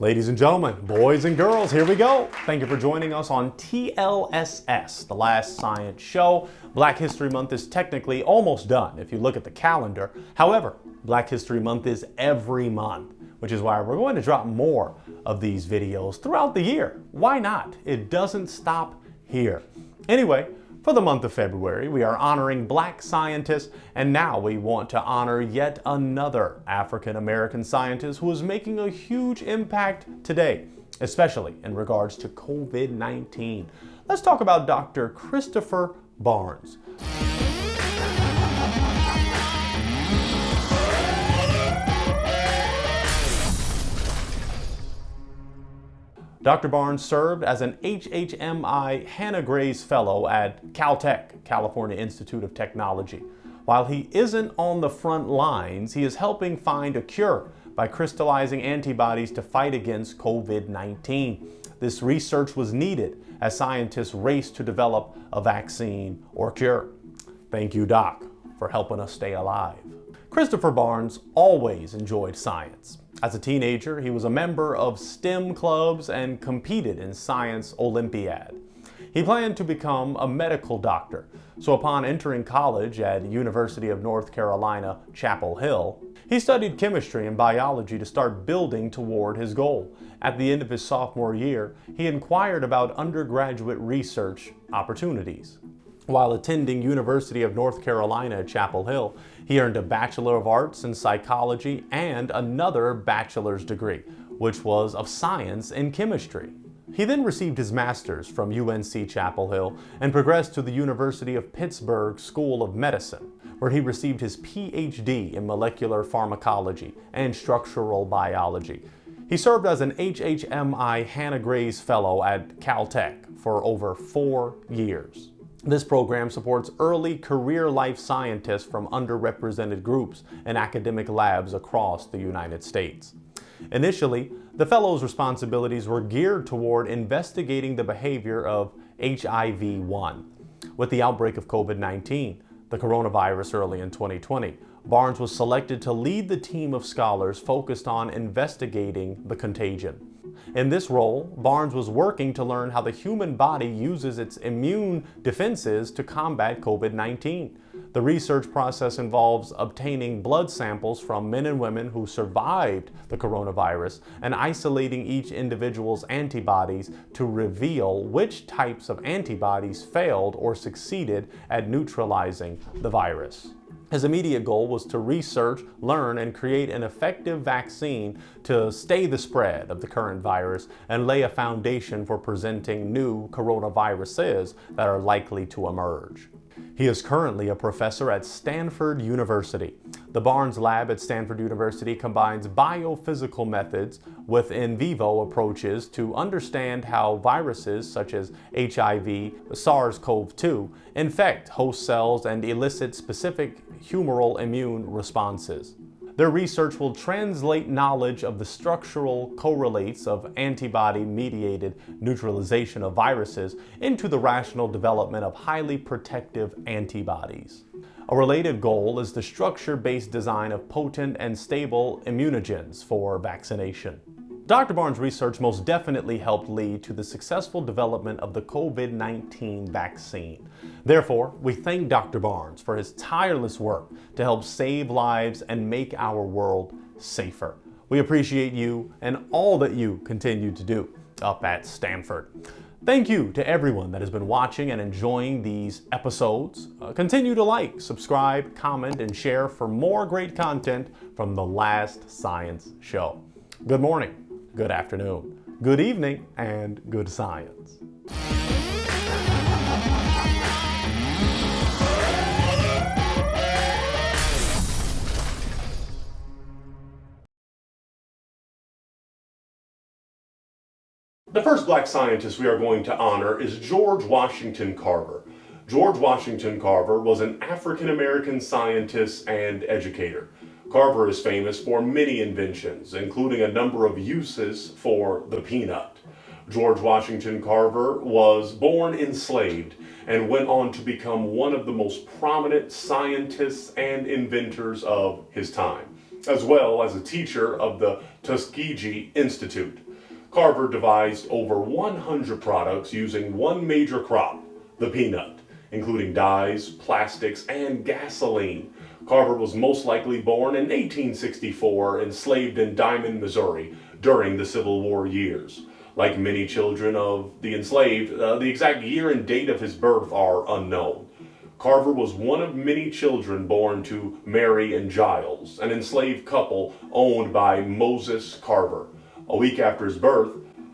Ladies and gentlemen, boys and girls, here we go. Thank you for joining us on TLSS, the last science show. Black History Month is technically almost done if you look at the calendar. However, Black History Month is every month, which is why we're going to drop more of these videos throughout the year. Why not? It doesn't stop here. Anyway, for the month of February, we are honoring Black scientists, and now we want to honor yet another African American scientist who is making a huge impact today, especially in regards to COVID-19. Let's talk about Dr. Christopher Barnes. Dr. Barnes served as an HHMI Hanna Grays Fellow at Caltech, California Institute of Technology. While he isn't on the front lines, he is helping find a cure by crystallizing antibodies to fight against COVID-19. This research was needed as scientists raced to develop a vaccine or cure. Thank you, Doc, for helping us stay alive. Christopher Barnes always enjoyed science. As a teenager, he was a member of STEM clubs and competed in Science Olympiad. He planned to become a medical doctor, so upon entering college at University of North Carolina, Chapel Hill, he studied chemistry and biology to start building toward his goal. At the end of his sophomore year, he inquired about undergraduate research opportunities. While attending University of North Carolina at Chapel Hill, he earned a Bachelor of Arts in Psychology and another bachelor's degree, which was of Science in Chemistry. He then received his master's from UNC Chapel Hill and progressed to the University of Pittsburgh School of Medicine, where he received his PhD in molecular pharmacology and structural biology. He served as an HHMI Hanna Grays Fellow at Caltech for over 4 years. This program supports early career life scientists from underrepresented groups in academic labs across the United States. Initially, the Fellow's responsibilities were geared toward investigating the behavior of HIV-1. With the outbreak of COVID-19, the coronavirus early in 2020, Barnes was selected to lead the team of scholars focused on investigating the contagion. In this role, Barnes was working to learn how the human body uses its immune defenses to combat COVID-19. The research process involves obtaining blood samples from men and women who survived the coronavirus and isolating each individual's antibodies to reveal which types of antibodies failed or succeeded at neutralizing the virus. His immediate goal was to research, learn, and create an effective vaccine to stay the spread of the current virus and lay a foundation for presenting new coronaviruses that are likely to emerge. He is currently a professor at Stanford University. The Barnes Lab at Stanford University combines biophysical methods with in vivo approaches to understand how viruses such as HIV, SARS-CoV-2 infect host cells and elicit specific humoral immune responses. Their research will translate knowledge of the structural correlates of antibody-mediated neutralization of viruses into the rational development of highly protective antibodies. A related goal is the structure-based design of potent and stable immunogens for vaccination. Dr. Barnes' research most definitely helped lead to the successful development of the COVID-19 vaccine. Therefore, we thank Dr. Barnes for his tireless work to help save lives and make our world safer. We appreciate you and all that you continue to do up at Stanford. Thank you to everyone that has been watching and enjoying these episodes. Continue to like, subscribe, comment, and share for more great content from the Last Science Show. Good morning, good afternoon, good evening, and good science. The first Black scientist we are going to honor is George Washington Carver. George Washington Carver was an African-American scientist and educator. Carver is famous for many inventions, including a number of uses for the peanut. George Washington Carver was born enslaved and went on to become one of the most prominent scientists and inventors of his time, as well as a teacher of the Tuskegee Institute. Carver devised over 100 products using one major crop, the peanut, including dyes, plastics, and gasoline. Carver was most likely born in 1864, enslaved in Diamond, Missouri, during the Civil War years. Like many children of the enslaved, the exact year and date of his birth are unknown. Carver was one of many children born to Mary and Giles, an enslaved couple owned by Moses Carver. A week after his birth,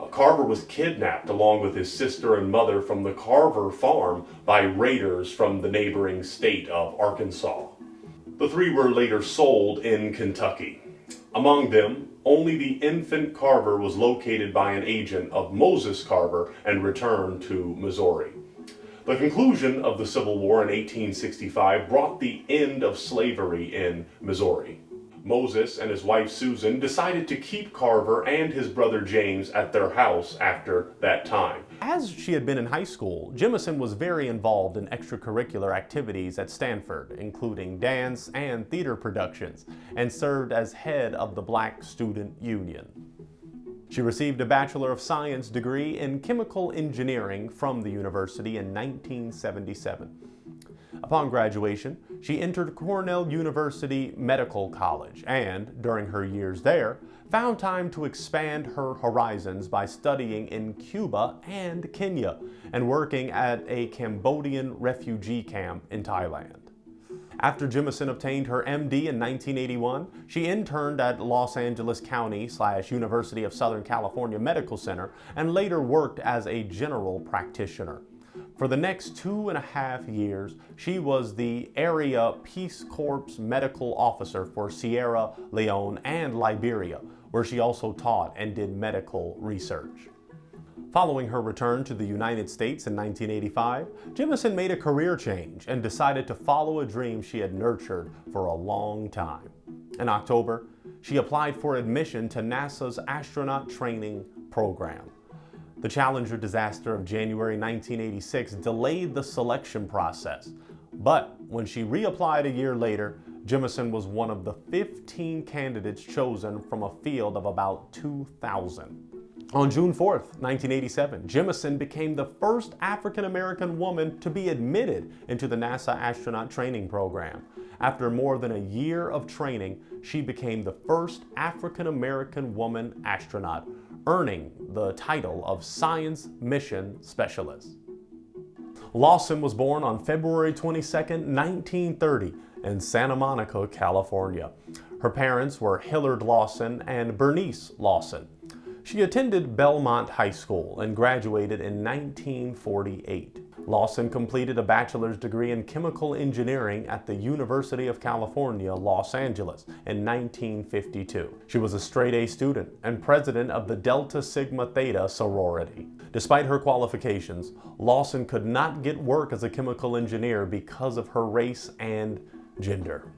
Carver was kidnapped along with his sister and mother from the Carver farm by raiders from the neighboring state of Arkansas. The three were later sold in Kentucky. Among them, only the infant Carver was located by an agent of Moses Carver and returned to Missouri. The conclusion of the Civil War in 1865 brought the end of slavery in Missouri. Moses and his wife Susan decided to keep Carver and his brother James at their house after that time. As she had been in high school, Jemison was very involved in extracurricular activities at Stanford, including dance and theater productions, and served as head of the Black Student Union. She received a Bachelor of Science degree in Chemical Engineering from the university in 1977. Upon graduation, she entered Cornell University Medical College and, during her years there, found time to expand her horizons by studying in Cuba and Kenya and working at a Cambodian refugee camp in Thailand. After Jemison obtained her MD in 1981, she interned at Los Angeles County / University of Southern California Medical Center and later worked as a general practitioner. For the next 2.5 years, she was the Area Peace Corps Medical Officer for Sierra Leone and Liberia, where she also taught and did medical research. Following her return to the United States in 1985, Jemison made a career change and decided to follow a dream she had nurtured for a long time. In October, she applied for admission to NASA's astronaut training program. The Challenger disaster of January 1986 delayed the selection process, but when she reapplied a year later, Jemison was one of the 15 candidates chosen from a field of about 2,000. On June 4, 1987, Jemison became the first African-American woman to be admitted into the NASA astronaut training program. After more than a year of training, she became the first African-American woman astronaut, earning the title of Science Mission Specialist. Lawson was born on February 22, 1930, in Santa Monica, California. Her parents were Hillard Lawson and Bernice Lawson. She attended Belmont High School and graduated in 1948. Lawson completed a bachelor's degree in chemical engineering at the University of California, Los Angeles in 1952. She was a straight-A student and president of the Delta Sigma Theta sorority. Despite her qualifications, Lawson could not get work as a chemical engineer because of her race and gender.